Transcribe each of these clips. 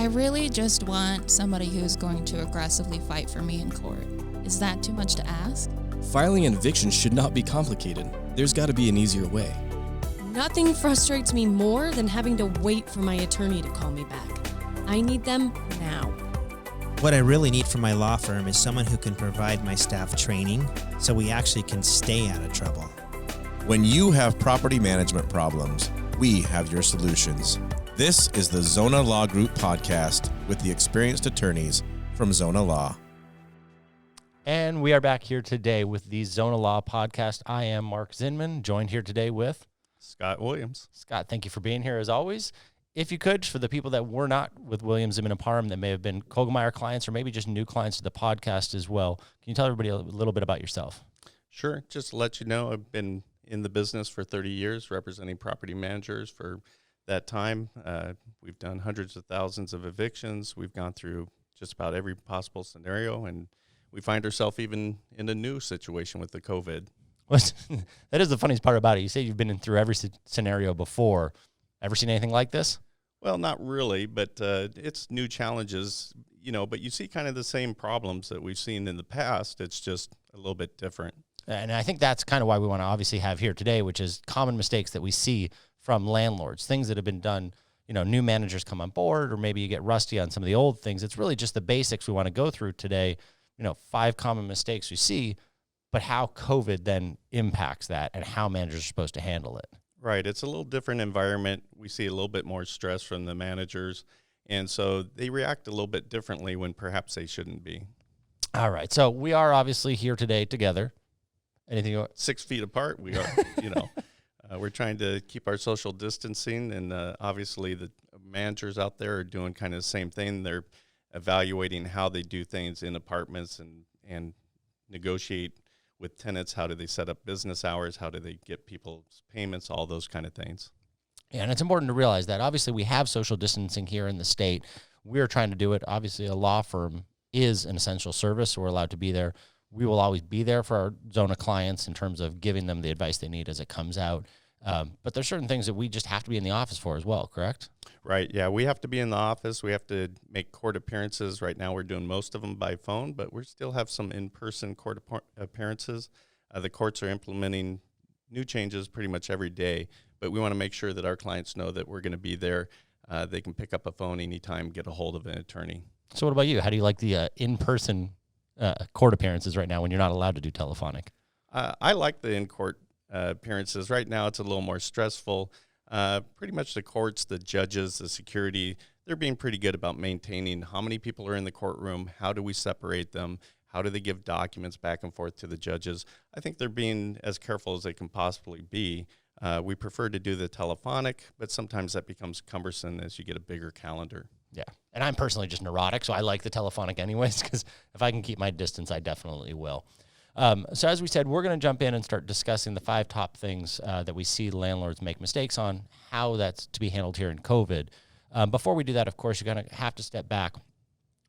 I really just want somebody who's going to aggressively fight for me in court. Is that too much to ask? Filing an eviction should not be complicated. There's got to be an easier way. Nothing frustrates me more than having to wait for my attorney to call me back. I need them now. What I really need from my law firm is someone who can provide my staff training so we actually can stay out of trouble. When you have property management problems, we have your solutions. This is the Zona Law Group podcast with the experienced attorneys from Zona Law. And we are back here today with the Zona Law podcast. I am Mark Zinman, joined here today with Scott Williams. Scott, thank you for being here as always. If you could, for the people that were not with Williams, Zinman, and Parham that may have been Kogelmeyer clients or maybe just new clients to the podcast as well, can you tell everybody a little bit about yourself? Sure. Just to let you know, I've been in the business for 30 years, representing property managers for that time. We've done hundreds of thousands of evictions. We've gone through just about every possible scenario, and we find ourselves even in a new situation with the COVID. That is the funniest part about it. You say you've been through every scenario before. Ever seen anything like this? Well, not really, but it's new challenges, but you see kind of the same problems that we've seen in the past. It's just a little bit different. And I think that's kind of why we want to obviously have here today, which is common mistakes that we see from landlords, things that have been done, new managers come on board, or maybe you get rusty on some of the old things. It's really just the basics we want to go through today. 5 common mistakes we see, but how COVID then impacts that and how managers are supposed to handle it. Right. It's a little different environment. We see a little bit more stress from the managers, and so they react a little bit differently when perhaps they shouldn't be. All right. So we are obviously here today together. Anything 6 feet apart. We are, we're trying to keep our social distancing, and obviously the managers out there are doing kind of the same thing. They're evaluating how they do things in apartments and negotiate with tenants. How do they set up business hours? How do they get people's payments? All those kind of things. Yeah, and it's important to realize that obviously we have social distancing here in the state. We're trying to do it. Obviously, a law firm is an essential service, so we're allowed to be there. We will always be there for our Zona clients in terms of giving them the advice they need as it comes out. But there's certain things that we just have to be in the office for as well, correct? Right, yeah. We have to be in the office. We have to make court appearances. Right now we're doing most of them by phone, but we still have some in-person court appearances. The courts are implementing new changes pretty much every day, but we want to make sure that our clients know that we're going to be there. They can pick up a phone anytime, get a hold of an attorney. So what about you? How do you like the in-person court appearances right now when you're not allowed to do telephonic? I like the in-court appearances. Right now it's a little more stressful. Pretty much the courts, the judges, the security, they're being pretty good about maintaining how many people are in the courtroom, how do we separate them, how do they give documents back and forth to the judges. I think they're being as careful as they can possibly be. We prefer to do the telephonic, but sometimes that becomes cumbersome as you get a bigger calendar. Yeah, and I'm personally just neurotic, so I like the telephonic anyways, because if I can keep my distance, I definitely will. So as we said, we're going to jump in and start discussing the 5 top things that we see landlords make mistakes on, how that's to be handled here in COVID. Before we do that, of course, you're going to have to step back.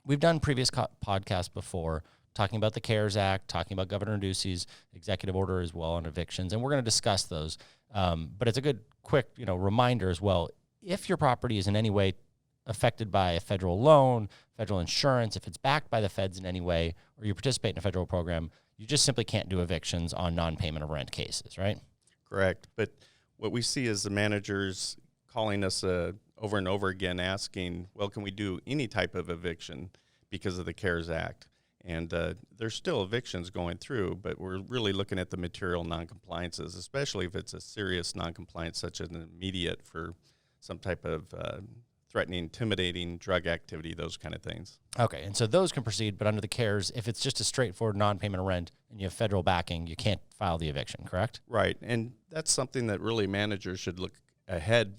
We've done previous podcasts before talking about the C.A.R.E.S Act, talking about Governor Ducey's executive order as well on evictions, and we're going to discuss those. But it's a good, quick, reminder as well. If your property is in any way affected by a federal loan, federal insurance, if it's backed by the feds in any way, or you participate in a federal program, you just simply can't do evictions on non-payment of rent cases, right? Correct. But what we see is the managers calling us over and over again asking, well, can we do any type of eviction because of the C.A.R.E.S Act? And there's still evictions going through, but we're really looking at the material noncompliances, especially if it's a serious noncompliance, such as an immediate for some type of threatening, intimidating, drug activity, those kind of things. Okay, and so those can proceed, but under the C.A.R.E.S, if it's just a straightforward non-payment of rent and you have federal backing, you can't file the eviction, correct? Right, and that's something that really managers should look ahead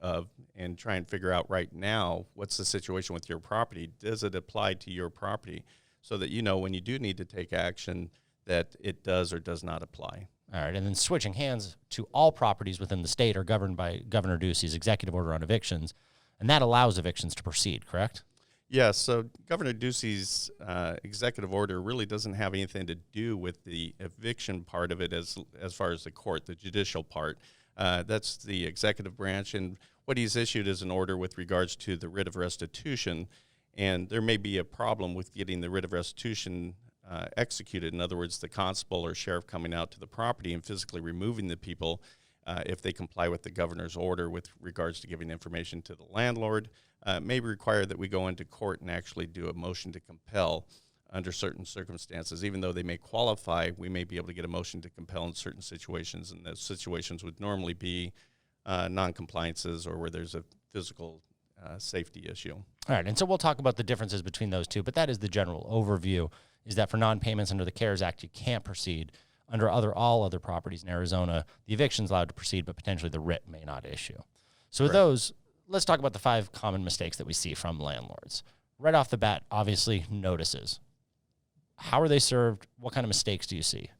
of and try and figure out right now, what's the situation with your property? Does it apply to your property? So that when you do need to take action, that it does or does not apply. All right, and then switching hands to all properties within the state are governed by Governor Ducey's executive order on evictions, and that allows evictions to proceed, correct? Yes, so Governor Ducey's executive order really doesn't have anything to do with the eviction part of it as far as the court, the judicial part. That's the executive branch, and what he's issued is an order with regards to the writ of restitution, and there may be a problem with getting the writ of restitution executed. In other words, the constable or sheriff coming out to the property and physically removing the people if they comply with the governor's order with regards to giving information to the landlord. May require that we go into court and actually do a motion to compel under certain circumstances. Even though they may qualify, we may be able to get a motion to compel in certain situations, and those situations would normally be non-compliances or where there's a physical safety issue. All right, and so we'll talk about the differences between those two, but that is the general overview, is that for non-payments under the C.A.R.E.S Act, you can't proceed. Under all other properties in Arizona, the eviction's allowed to proceed, but potentially the writ may not issue. So with those, let's talk about the 5 common mistakes that we see from landlords. Right off the bat, obviously, notices. How are they served? What kind of mistakes do you see?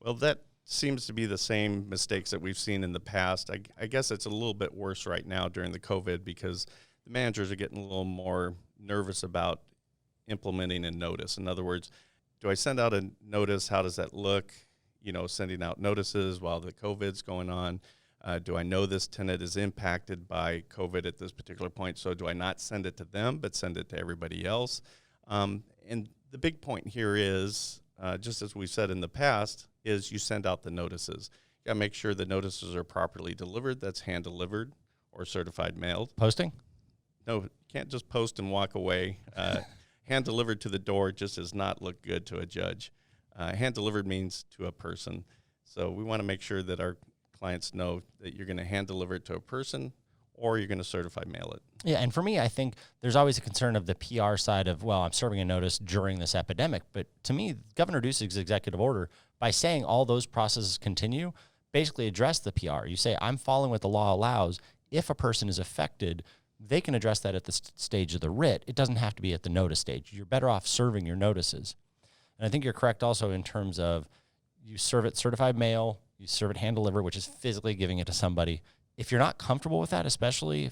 Well, that seems to be the same mistakes that we've seen in the past. I guess it's a little bit worse right now during the COVID because the managers are getting a little more nervous about implementing a notice. In other words, do I send out a notice? How does that look? You know, sending out notices while the COVID's going on. Do I know this tenant is impacted by COVID at this particular point? So do I not send it to them, but send it to everybody else? And the big point here is, just as we said in the past, is you send out the notices. You got to make sure the notices are properly delivered. That's hand delivered or certified mailed. Posting? No, you can't just post and walk away. Hand delivered to the door just does not look good to a judge. Hand delivered means to a person. So we want to make sure that our clients know that you're going to hand deliver it to a person or you're going to certified mail it. Yeah, and for me, I think there's always a concern of the PR side of, well, I'm serving a notice during this epidemic. But to me, Governor Ducey's executive order, by saying all those processes continue, basically address the PR. You say, I'm following what the law allows. If a person is affected, they can address that at the stage of the writ. It doesn't have to be at the notice stage. You're better off serving your notices. And I think you're correct also in terms of you serve it certified mail, you serve it hand delivered, which is physically giving it to somebody. If you're not comfortable with that, especially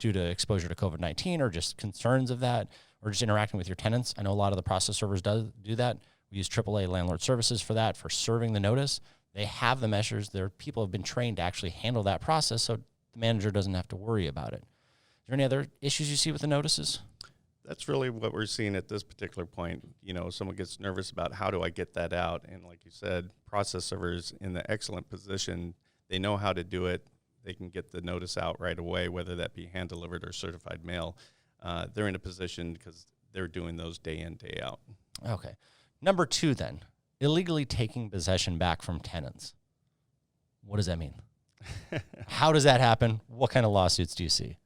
due to exposure to COVID-19 or just concerns of that, or just interacting with your tenants, I know a lot of the process servers do that. We use AAA landlord services for that, for serving the notice. They have the measures. Their people have been trained to actually handle that process, so the manager doesn't have to worry about it. Is there any other issues you see with the notices? That's really what we're seeing at this particular point. You know, someone gets nervous about how do I get that out? And like you said, process servers in the excellent position. They know how to do it. They can get the notice out right away, whether that be hand delivered or certified mail. They're in a position because they're doing those day in, day out. Okay. Number 2 then, illegally taking possession back from tenants. What does that mean? How does that happen? What kind of lawsuits do you see?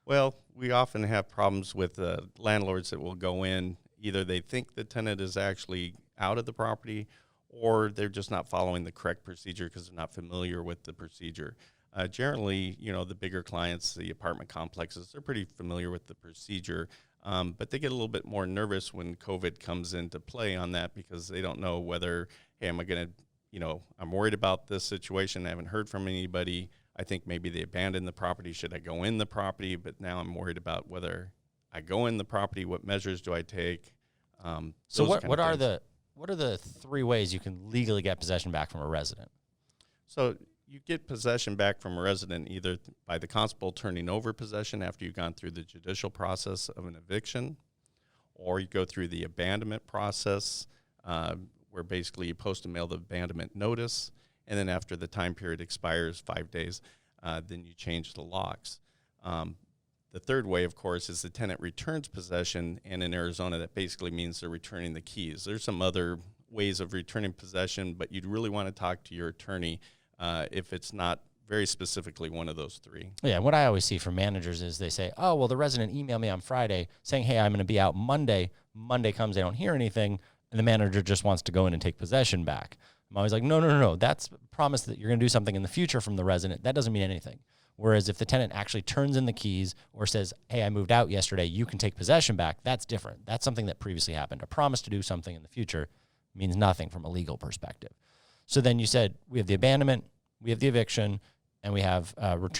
Well, we often have problems with landlords that will go in. Either they think the tenant is actually out of the property or they're just not following the correct procedure because they're not familiar with the procedure. Generally, you know, the bigger clients, the apartment complexes, they're pretty familiar with the procedure, but they get a little bit more nervous when COVID comes into play on that because they don't know whether, hey, am I going to, you know, I'm worried about this situation. I haven't heard from anybody. I think maybe they abandoned the property. Should I go in the property? But now I'm worried about whether I go in the property. What measures do I take? So what are the 3 ways you can legally get possession back from a resident? So you get possession back from a resident either by the constable turning over possession after you've gone through the judicial process of an eviction, or you go through the abandonment process where basically you post and mail the abandonment notice, and then after the time period expires, 5 days, then you change the locks. The third way, of course, is the tenant returns possession, and in Arizona, that basically means they're returning the keys. There's some other ways of returning possession, but you'd really want to talk to your attorney if it's not very specifically one of those 3. Yeah, what I always see from managers is they say, oh, well, the resident emailed me on Friday saying, hey, I'm going to be out Monday. Monday comes, they don't hear anything, and the manager just wants to go in and take possession back. I'm always like, no. That's a promise that you're going to do something in the future from the resident. That doesn't mean anything. Whereas if the tenant actually turns in the keys or says, hey, I moved out yesterday, you can take possession back, that's different. That's something that previously happened. A promise to do something in the future means nothing from a legal perspective. So then you said we have the abandonment, we have the eviction, and we have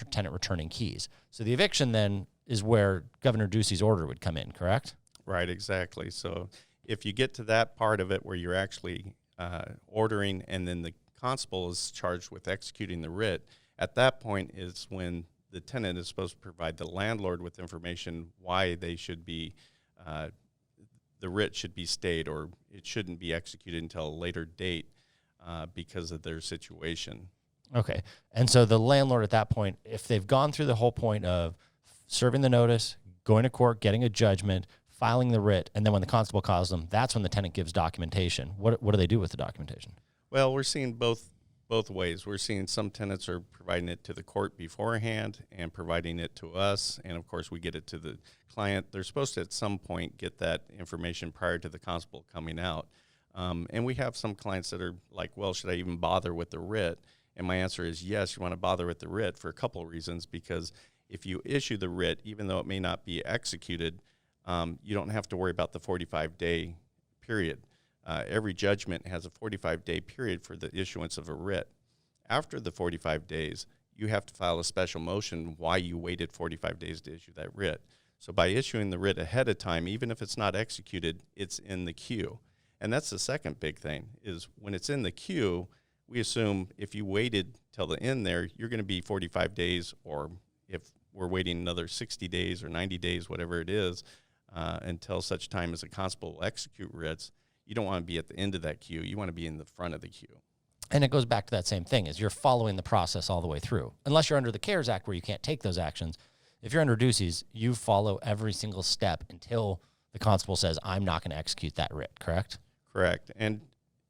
tenant returning keys. So the eviction then is where Governor Ducey's order would come in, correct? Right, exactly. So if you get to that part of it where you're actually ordering and then the constable is charged with executing the writ, at that point is when the tenant is supposed to provide the landlord with information why they should be, the writ should be stayed, or it shouldn't be executed until a later date because of their situation. Okay. And so the landlord at that point, if they've gone through the whole point of serving the notice, going to court, getting a judgment, filing the writ, and then when the constable calls them, that's when the tenant gives documentation. What do they do with the documentation? Well, we're seeing both ways. We're seeing some tenants are providing it to the court beforehand and providing it to us, and of course we get it to the client. They're supposed to at some point get that information prior to the constable coming out. And we have some clients that are like, well, should I even bother with the writ? And my answer is yes, you want to bother with the writ for a couple of reasons, because if you issue the writ, even though it may not be executed, you don't have to worry about the 45-day period. Every judgment has a 45-day period for the issuance of a writ. After the 45 days, you have to file a special motion why you waited 45 days to issue that writ. So by issuing the writ ahead of time, even if it's not executed, it's in the queue. And that's the second big thing, is when it's in the queue, we assume if you waited till the end there, you're going to be 45 days, or if we're waiting another 60 days or 90 days, whatever it is, until such time as a constable will execute writs, you don't want to be at the end of that queue. You want to be in the front of the queue. And it goes back to that same thing, is you're following the process all the way through. Unless you're under the C.A.R.E.S Act where you can't take those actions. If you're under Ducey's, you follow every single step until the constable says, I'm not going to execute that writ, correct? Correct. And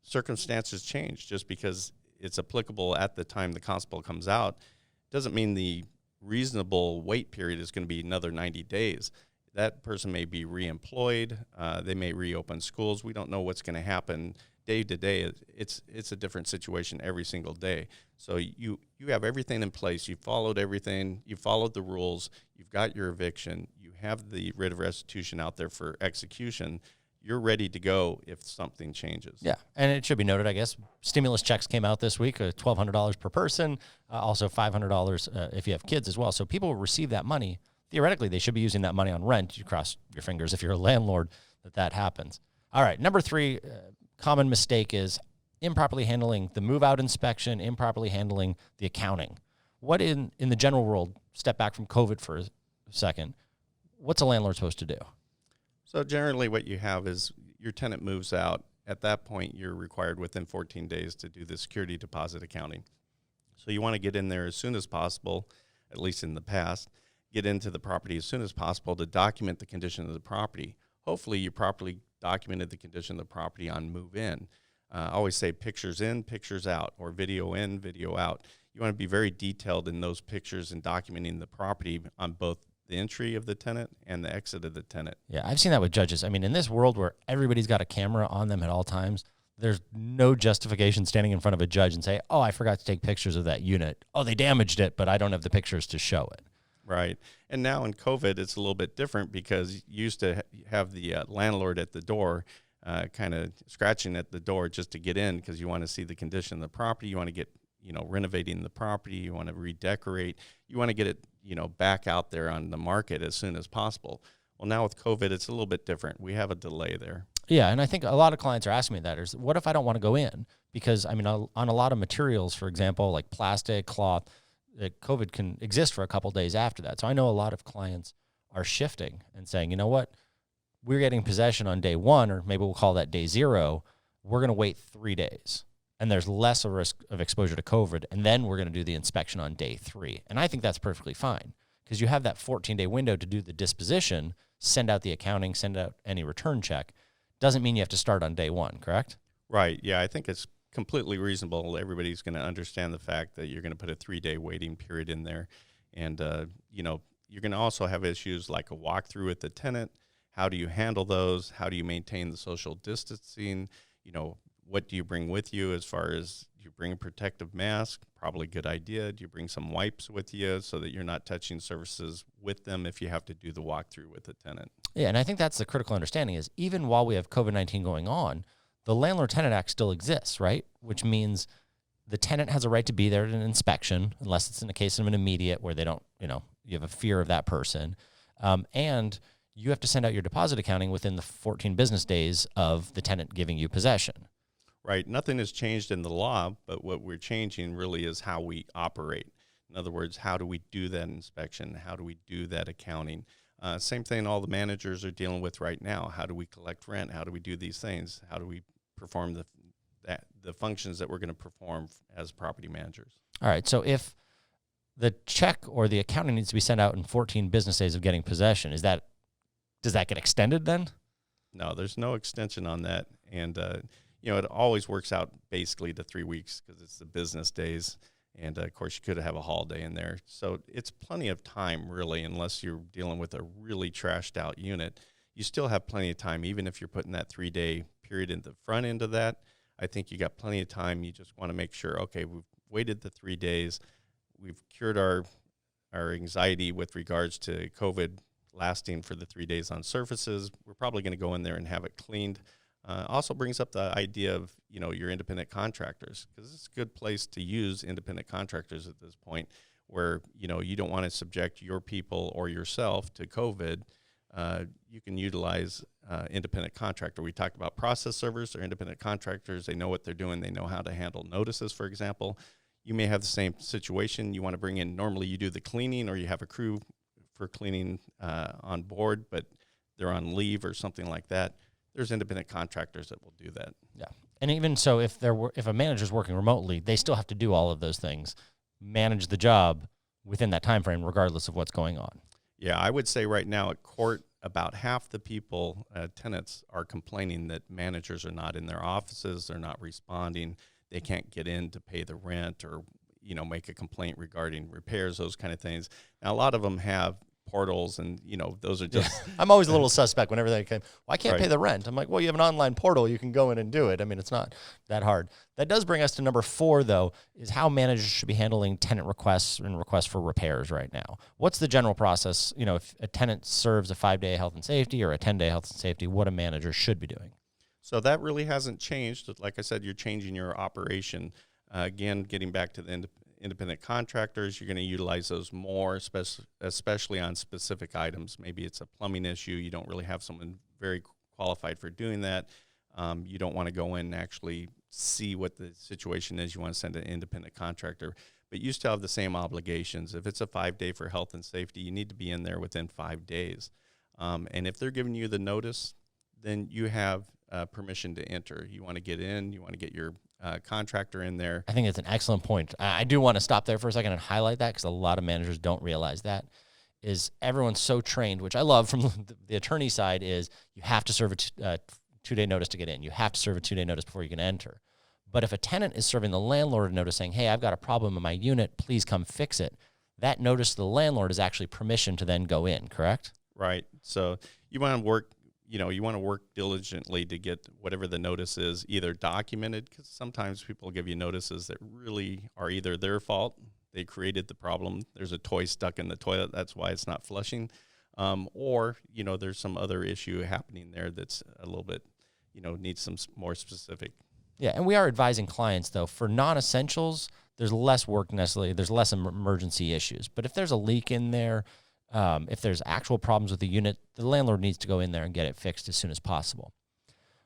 circumstances change. Just because it's applicable at the time the constable comes out doesn't mean the reasonable wait period is going to be another 90 days. That person may be reemployed. They may reopen schools. We don't know what's going to happen day to day. It's a different situation every single day. So you have everything in place. You followed everything. You followed the rules. You've got your eviction. You have the writ of restitution out there for execution. You're ready to go if something changes. Yeah, and it should be noted, I guess, stimulus checks came out this week, $1,200 per person, also $500 if you have kids as well. So people will receive that money. Theoretically, they should be using that money on rent. You cross your fingers if you're a landlord that happens. All right, number 3, common mistake is improperly handling the move-out inspection, improperly handling the accounting. What in the general world, step back from COVID for a second, what's a landlord supposed to do? So generally what you have is your tenant moves out. At that point, you're required within 14 days to do the security deposit accounting. So you want to get in there as soon as possible, at least in the past, get into the property as soon as possible to document the condition of the property. Hopefully you properly documented the condition of the property on move in. I always say pictures in, pictures out, or video in, video out. You want to be very detailed in those pictures and documenting the property on both the entry of the tenant and the exit of the tenant. Yeah, I've seen that with judges. I mean, in this world where everybody's got a camera on them at all times, there's no justification standing in front of a judge and say, oh, I forgot to take pictures of that unit. Oh, they damaged it, but I don't have the pictures to show it. Right. And now in COVID, it's a little bit different because you used to have the landlord at the door kind of scratching at the door just to get in because you want to see the condition of the property. You want to get, renovating the property. You want to redecorate. You want to get it, back out there on the market as soon as possible. Well, now with COVID, it's a little bit different. We have a delay there. Yeah, and I think a lot of clients are asking me that is, what if I don't want to go in? Because, I mean, on a lot of materials, for example, like plastic, cloth, COVID can exist for a couple days after that. So I know a lot of clients are shifting and saying, you know what, we're getting possession on day 1, or maybe we'll call that day 0. We're going to wait 3 days, and there's less a risk of exposure to COVID, and then we're going to do the inspection on day 3. And I think that's perfectly fine because you have that 14-day window to do the disposition, send out the accounting, send out any return check. Doesn't mean you have to start on day 1, correct? Right. Yeah, I think it's completely reasonable. Everybody's going to understand the fact that you're going to put a 3-day waiting period in there. And, you're going to also have issues like a walkthrough with the tenant. How do you handle those? How do you maintain the social distancing? What do you bring with you as far as, do you bring a protective mask? Probably a good idea. Do you bring some wipes with you so that you're not touching surfaces with them if you have to do the walkthrough with the tenant? Yeah, and I think that's the critical understanding is even while we have COVID-19 going on, the Landlord-Tenant Act still exists, right? Which means the tenant has a right to be there at an inspection, unless it's in the case of an immediate where they don't, you have a fear of that person. And you have to send out your deposit accounting within the 14 business days of the tenant giving you possession. Right. Nothing has changed in the law, but what we're changing really is how we operate. In other words, how do we do that inspection? How do we do that accounting? Same thing all the managers are dealing with right now. How do we collect rent? How do we do these things? How do we perform the functions that we're going to perform as property managers? All right. So if the check or the accounting needs to be sent out in 14 business days of getting possession, does that get extended then? No, there's no extension on that. And, it always works out basically to 3 weeks because it's the business days. And, of course, you could have a holiday in there. So it's plenty of time, really, unless you're dealing with a really trashed out unit. You still have plenty of time, even if you're putting that 3-day period in the front end of that. I think you got plenty of time. You just want to make sure, okay, we've waited the 3 days. We've cured our anxiety with regards to COVID lasting for the 3 days on surfaces. We're probably going to go in there and have it cleaned. Also brings up the idea of, your independent contractors, because it's a good place to use independent contractors at this point where, you don't want to subject your people or yourself to COVID. You can utilize independent contractor. We talked about process servers. They're independent contractors. They know what they're doing. They know how to handle notices, for example. You may have the same situation. You want to bring in, normally you do the cleaning or you have a crew for cleaning on board, but they're on leave or something like that. There's independent contractors that will do that. Yeah. And even so, if a manager's working remotely, they still have to do all of those things, manage the job within that time frame, regardless of what's going on. Yeah, I would say right now at court, about half the people, tenants, are complaining that managers are not in their offices, they're not responding, they can't get in to pay the rent or, make a complaint regarding repairs, those kind of things. Now, a lot of them have portals and, those are just... I'm always a little suspect whenever they come, well, I can't Right. pay the rent. I'm like, well, you have an online portal. You can go in and do it. I mean, it's not that hard. That does bring us to number 4, though, is how managers should be handling tenant requests and requests for repairs right now. What's the general process? If a tenant serves a 5-day health and safety or a 10-day health and safety, what a manager should be doing. So that really hasn't changed. Like I said, you're changing your operation. Again, getting back to the independent contractors, you're going to utilize those more, especially on specific items. Maybe it's a plumbing issue. You don't really have someone very qualified for doing that. You don't want to go in and actually see what the situation is. You want to send an independent contractor. But you still have the same obligations. If it's a 5-day for health and safety, you need to be in there within 5 days. And if they're giving you the notice, then you have permission to enter. You want to get in. You want to get your contractor in there. I think it's an excellent point. I do want to stop there for a second and highlight that because a lot of managers don't realize that. Is everyone's so trained, which I love from the attorney side, is you have to serve a 2-day notice to get in. You have to serve a 2-day notice before you can enter. But if a tenant is serving the landlord a notice saying, hey, I've got a problem in my unit, please come fix it, that notice to the landlord is actually permission to then go in, correct? Right. So you want to work diligently to get whatever the notice is either documented, because sometimes people give you notices that really are either their fault, they created the problem, there's a toy stuck in the toilet, that's why it's not flushing, or, there's some other issue happening there that's a little bit, needs some more specific. Yeah, and we are advising clients, though, for non-essentials, there's less work necessarily, there's less emergency issues. But if there's a leak in there, if there's actual problems with the unit, the landlord needs to go in there and get it fixed as soon as possible.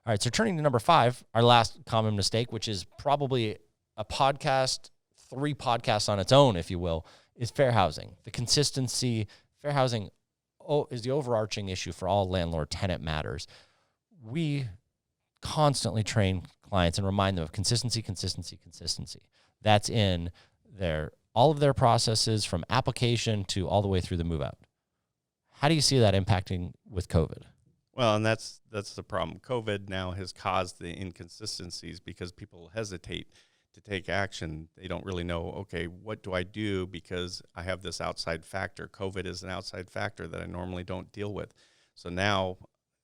All right, so turning to number 5, our last common mistake, which is probably a podcast, 3 podcasts on its own, if you will, is fair housing. The consistency, fair housing is the overarching issue for all landlord-tenant matters. We constantly train clients and remind them of consistency. That's in all of their processes from application to all the way through the move out. How do you see that impacting with COVID? Well, and that's the problem. COVID now has caused the inconsistencies because people hesitate to take action. They don't really know, okay, what do I do because I have this outside factor. COVID is an outside factor that I normally don't deal with. So now,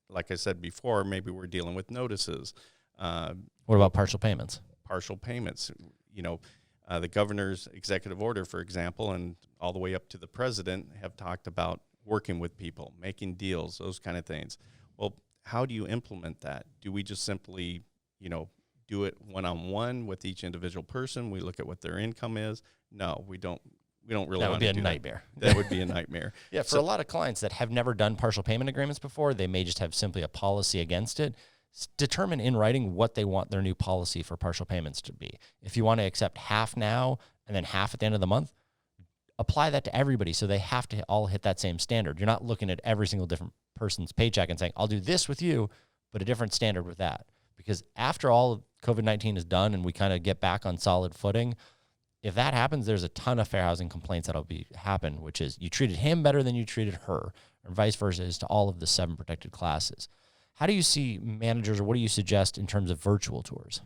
like I said before, maybe we're dealing with notices. What about partial payments? Partial payments, the governor's executive order, for example, and all the way up to the president have talked about working with people, making deals, those kind of things. Well, how do you implement that? Do we just simply, do it one-on-one with each individual person? We look at what their income is? No, we don't really That want would be to a do nightmare. That would be a nightmare. Yeah, for a lot of clients that have never done partial payment agreements before, they may just have simply a policy against it. Determine in writing what they want their new policy for partial payments to be. If you want to accept half now and then half at the end of the month, apply that to everybody so they have to all hit that same standard. You're not looking at every single different person's paycheck and saying, I'll do this with you, but a different standard with that. Because after all of COVID-19 is done and we kind of get back on solid footing, if that happens, there's a ton of fair housing complaints that'll happen, which is you treated him better than you treated her, or vice versa as to all of the 7 protected classes. How do you see managers, or what do you suggest in terms of virtual tours?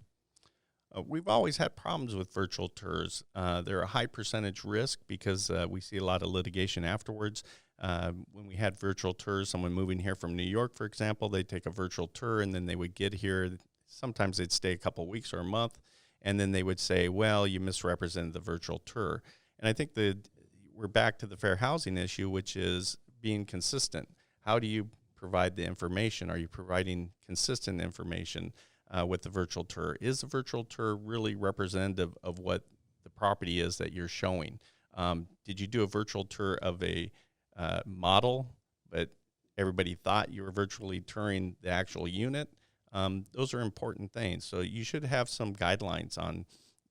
We've always had problems with virtual tours. They're a high percentage risk because we see a lot of litigation afterwards. When we had virtual tours, someone moving here from New York, for example, they'd take a virtual tour and then they would get here. Sometimes they'd stay a couple of weeks or a month, and then they would say, well, you misrepresented the virtual tour. And I think that we're back to the fair housing issue, which is being consistent. How do you provide the information? Are you providing consistent information with the virtual tour? Is the virtual tour really representative of what the property is that you're showing? Did you do a virtual tour of a model, but everybody thought you were virtually touring the actual unit? Those are important things. So you should have some guidelines on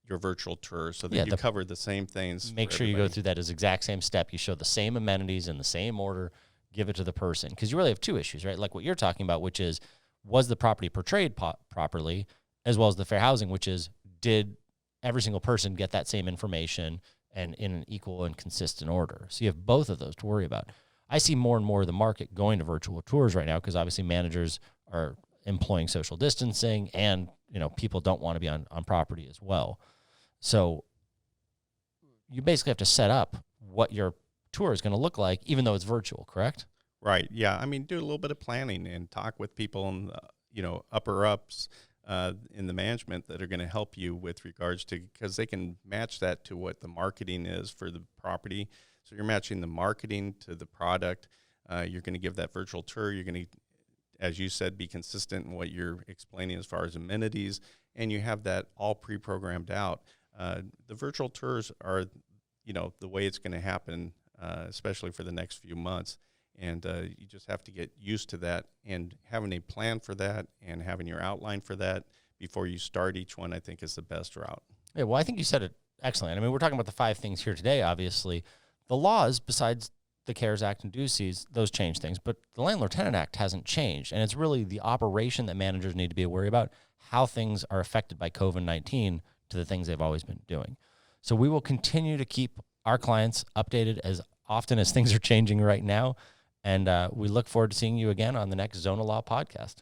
your virtual tour so that you cover the same things. Make sure you go through that as exact same step. You show the same amenities in the same order, give it to the person. Because you really have 2 issues, right? Like what you're talking about, which is, was the property portrayed properly, as well as the fair housing, which is, did every single person get that same information and in an equal and consistent order? So you have both of those to worry about. I see more and more of the market going to virtual tours right now because obviously managers are employing social distancing and, people don't want to be on property as well. So you basically have to set up what your tour is going to look like, even though it's virtual, correct? Right. Yeah. I mean, do a little bit of planning and talk with people in the, upper ups in the management that are going to help you with regards to, because they can match that to what the marketing is for the property. So you're matching the marketing to the product. You're going to give that virtual tour. You're going to, as you said, be consistent in what you're explaining as far as amenities, and you have that all pre-programmed out. The virtual tours are, the way it's going to happen, especially for the next few months. And you just have to get used to that, and having a plan for that and having your outline for that before you start each one, I think, is the best route. Yeah, well, I think you said it excellent. I mean, we're talking about the 5 things here today, obviously. The laws, besides the C.A.R.E.S Act and Ducey's, those change things, but the Landlord-Tenant Act hasn't changed, and it's really the operation that managers need to be aware about, how things are affected by COVID-19 to the things they've always been doing. So we will continue to keep our clients updated as often as things are changing right now, and we look forward to seeing you again on the next Zona Law podcast.